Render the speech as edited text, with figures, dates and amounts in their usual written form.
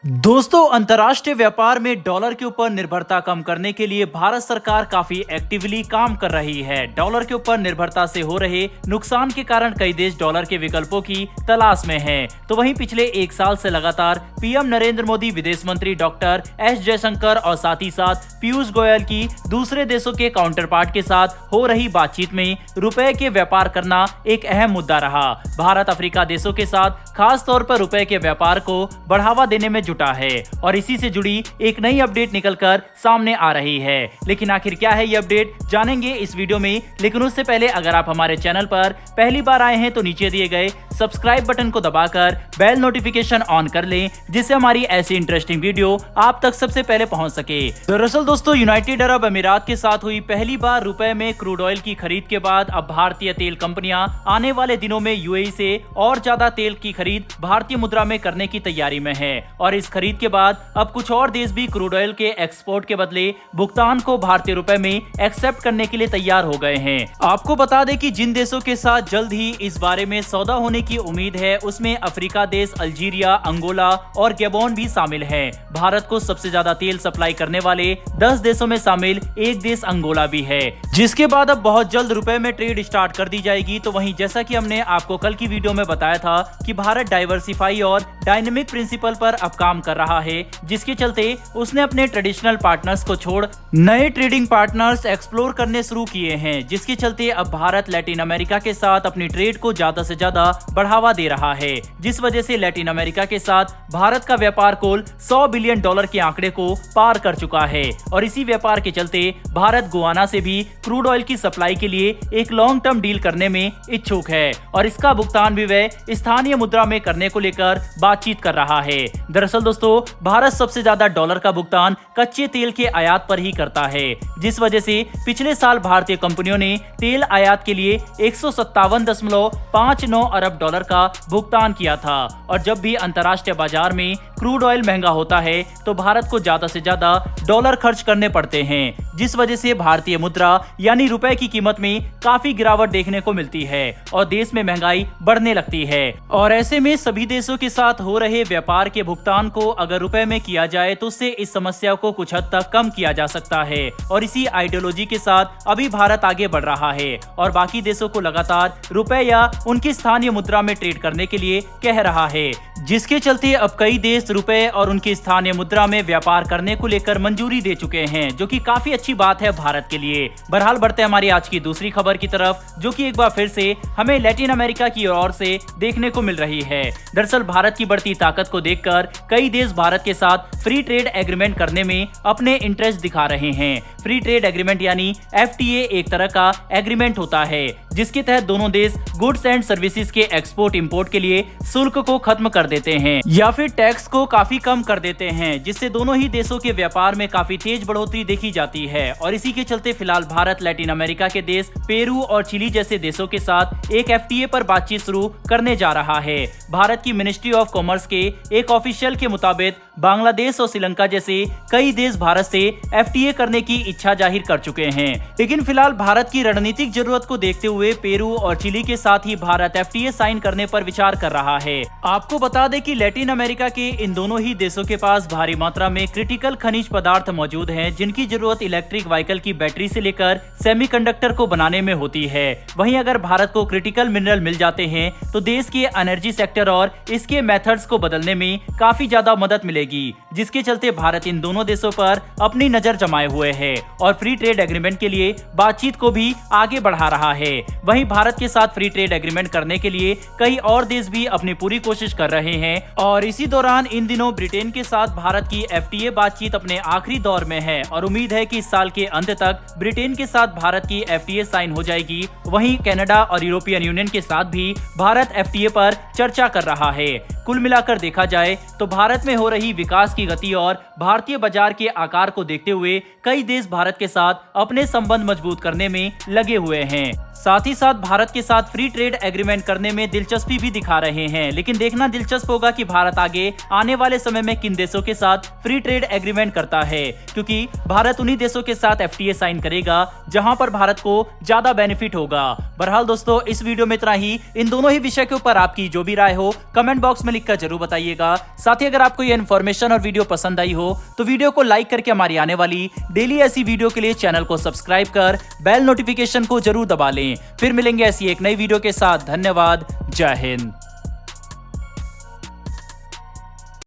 दोस्तों, अंतर्राष्ट्रीय व्यापार में डॉलर के ऊपर निर्भरता कम करने के लिए भारत सरकार काफी एक्टिवली काम कर रही है। डॉलर के ऊपर निर्भरता से हो रहे नुकसान के कारण कई देश डॉलर के विकल्पों की तलाश में हैं। तो वहीं पिछले एक साल से लगातार पीएम नरेंद्र मोदी, विदेश मंत्री डॉक्टर एस जयशंकर और साथ ही साथ पीयूष गोयल की दूसरे देशों के काउंटर पार्ट के साथ हो रही बातचीत में रुपए के व्यापार करना एक अहम मुद्दा रहा। भारत अफ्रीका देशों के साथ खास तौर पर रुपए के व्यापार को बढ़ावा देने में जुटा है और इसी से जुड़ी एक नई अपडेट निकलकर सामने आ रही है। लेकिन आखिर क्या है ये अपडेट, जानेंगे इस वीडियो में। लेकिन उससे पहले अगर आप हमारे चैनल पर पहली बार आए हैं तो नीचे दिए गए सब्सक्राइब बटन को दबाकर बेल नोटिफिकेशन ऑन कर लें, जिससे हमारी ऐसी इंटरेस्टिंग वीडियो आप तक सबसे पहले पहुंच सके। दरअसल दोस्तों, यूनाइटेड अरब अमीरात के साथ हुई पहली बार रुपए में क्रूड ऑयल की खरीद के बाद अब भारतीय तेल कंपनियां आने वाले दिनों में यूएई से और ज्यादा तेल की खरीद भारतीय मुद्रा में करने की तैयारी में है। और इस खरीद के बाद अब कुछ और देश भी क्रूड ऑयल के एक्सपोर्ट के बदले भुगतान को भारतीय रुपए में एक्सेप्ट करने के लिए तैयार हो गए हैं। आपको बता दें कि जिन देशों के साथ जल्द ही इस बारे में सौदा होने की उम्मीद है उसमें अफ्रीका देश, अल्जीरिया, अंगोला और गैबोन भी शामिल है। भारत को सबसे ज्यादा तेल सप्लाई करने वाले 10 देशों में शामिल एक देश अंगोला भी है, जिसके बाद अब बहुत जल्द रुपए में ट्रेड स्टार्ट कर दी जाएगी। तो वहीं जैसा कि हमने आपको कल की वीडियो में बताया था कि भारत डाइवर्सिफाई और डायनेमिक प्रिंसिपल पर अब काम कर रहा है, जिसके चलते उसने अपने ट्रेडिशनल पार्टनर्स को छोड़ नए ट्रेडिंग पार्टनर्स एक्सप्लोर करने शुरू किए हैं, जिसके चलते अब भारत लैटिन अमेरिका के साथ अपनी ट्रेड को ज्यादा से ज्यादा बढ़ावा दे रहा है, जिस वजह से लैटिन अमेरिका के साथ भारत का व्यापार कुल $100 बिलियन के आंकड़े को पार कर चुका है। और इसी व्यापार के चलते भारत गुआना से भी क्रूड ऑयल की सप्लाई के लिए एक लॉन्ग टर्म डील करने में इच्छुक है और इसका भुगतान भी वह स्थानीय मुद्रा में करने को लेकर बातचीत कर रहा है। दरअसल दोस्तों, भारत सबसे ज्यादा डॉलर का भुगतान कच्चे तेल के आयात पर ही करता है, जिस वजह से पिछले साल भारतीय कंपनियों ने तेल आयात के लिए 157.59 अरब डॉलर का भुगतान किया था। और जब भी अंतर्राष्ट्रीय बाजार में क्रूड ऑयल महंगा होता है तो भारत को ज्यादा से ज्यादा डॉलर खर्च करने पड़ते हैं, जिस वजह से भारतीय मुद्रा यानी रुपए की कीमत में काफी गिरावट देखने को मिलती है और देश में महंगाई बढ़ने लगती है। और ऐसे में सभी देशों के साथ हो रहे व्यापार के भुगतान को अगर रुपए में किया जाए तो उससे इस समस्या को कुछ हद तक कम किया जा सकता है। और इसी आइडियोलॉजी के साथ अभी भारत आगे बढ़ रहा है और बाकी देशों को लगातार रुपए या उनकी स्थानीय मुद्रा में ट्रेड करने के लिए कह रहा है, जिसके चलते अब कई देश रुपए और उनकी स्थानीय मुद्रा में व्यापार करने को लेकर मंजूरी दे चुके हैं, जो कि काफी अच्छी बात है भारत के लिए। बहरहाल बढ़ते हैं हमारी आज की दूसरी खबर की तरफ, जो कि एक बार फिर से हमें लैटिन अमेरिका की ओर से देखने को मिल रही है। दरअसल भारत की बढ़ती ताकत को देखकर कई देश भारत के साथ फ्री ट्रेड एग्रीमेंट करने में अपने इंटरेस्ट दिखा रहे हैं। फ्री ट्रेड एग्रीमेंट यानी FTA एक तरह का एग्रीमेंट होता है, जिसके तहत दोनों देश गुड्स एंड सर्विसेज के एक्सपोर्ट इंपोर्ट के लिए शुल्क को खत्म कर देते हैं या फिर टैक्स को काफी कम कर देते हैं, जिससे दोनों ही देशों के व्यापार में काफी तेज बढ़ोतरी देखी जाती है। और इसी के चलते फिलहाल भारत लैटिन अमेरिका के देश पेरू और चिली जैसे देशों के साथ एक FTA पर बातचीत शुरू करने जा रहा है। भारत की मिनिस्ट्री ऑफ कॉमर्स के एक ऑफिशियल के मुताबिक बांग्लादेश और श्रीलंका जैसे कई देश भारत से FTA करने की इच्छा जाहिर कर चुके हैं, लेकिन फिलहाल भारत की रणनीतिक जरूरत को देखते हुए पेरू और चिली के साथ ही भारत FTA साइन करने पर विचार कर रहा है। आपको बता दें कि लैटिन अमेरिका के इन दोनों ही देशों के पास भारी मात्रा में क्रिटिकल खनिज पदार्थ मौजूद हैं, जिनकी जरूरत इलेक्ट्रिक व्हीकल की बैटरी से लेकर सेमीकंडक्टर को बनाने में होती है। वहीं अगर भारत को क्रिटिकल मिनरल मिल जाते हैं तो देश के एनर्जी सेक्टर और इसके मेथड्स को बदलने में काफी ज्यादा मदद मिलेगी, जिसके चलते भारत इन दोनों देशों पर अपनी नजर जमाए हुए है और फ्री ट्रेड एग्रीमेंट के लिए बातचीत को भी आगे बढ़ा रहा है। वहीं भारत के साथ फ्री ट्रेड एग्रीमेंट करने के लिए कई और देश भी अपनी पूरी कोशिश कर रहे हैं और इसी दौरान इन दिनों ब्रिटेन के साथ भारत की FTA बातचीत अपने आखिरी दौर में है और उम्मीद है कि इस साल के अंत तक ब्रिटेन के साथ भारत की FTA साइन हो जाएगी। वहीं कनाडा और यूरोपियन यूनियन के साथ भी भारत FTA पर चर्चा कर रहा है। कुल मिलाकर देखा जाए तो भारत में हो रही विकास की गति और भारतीय बाजार के आकार को देखते हुए कई देश भारत के साथ अपने संबंध मजबूत करने में लगे हुए हैं। साथ ही साथ भारत के साथ फ्री ट्रेड एग्रीमेंट करने में दिलचस्पी भी दिखा रहे हैं, लेकिन देखना दिलचस्प होगा कि भारत आगे आने वाले समय में किन देशों के साथ फ्री ट्रेड एग्रीमेंट करता है, क्योंकि भारत उन्हीं देशों के साथ FTA साइन करेगा जहां पर भारत को ज्यादा बेनिफिट होगा। बहरहाल दोस्तों, इस वीडियो में इतना ही। इन दोनों ही विषय के ऊपर आपकी जो भी राय हो कमेंट बॉक्स में लिखकर जरूर बताइएगा। साथ ही अगर आपको ये इन्फॉर्मेशन और वीडियो पसंद आई हो तो वीडियो को लाइक करके हमारी आने वाली डेली ऐसी वीडियो के लिए चैनल को सब्सक्राइब कर बेल नोटिफिकेशन को जरूर दबा लें। फिर मिलेंगे ऐसी एक नई वीडियो के साथ। धन्यवाद। जय हिंद।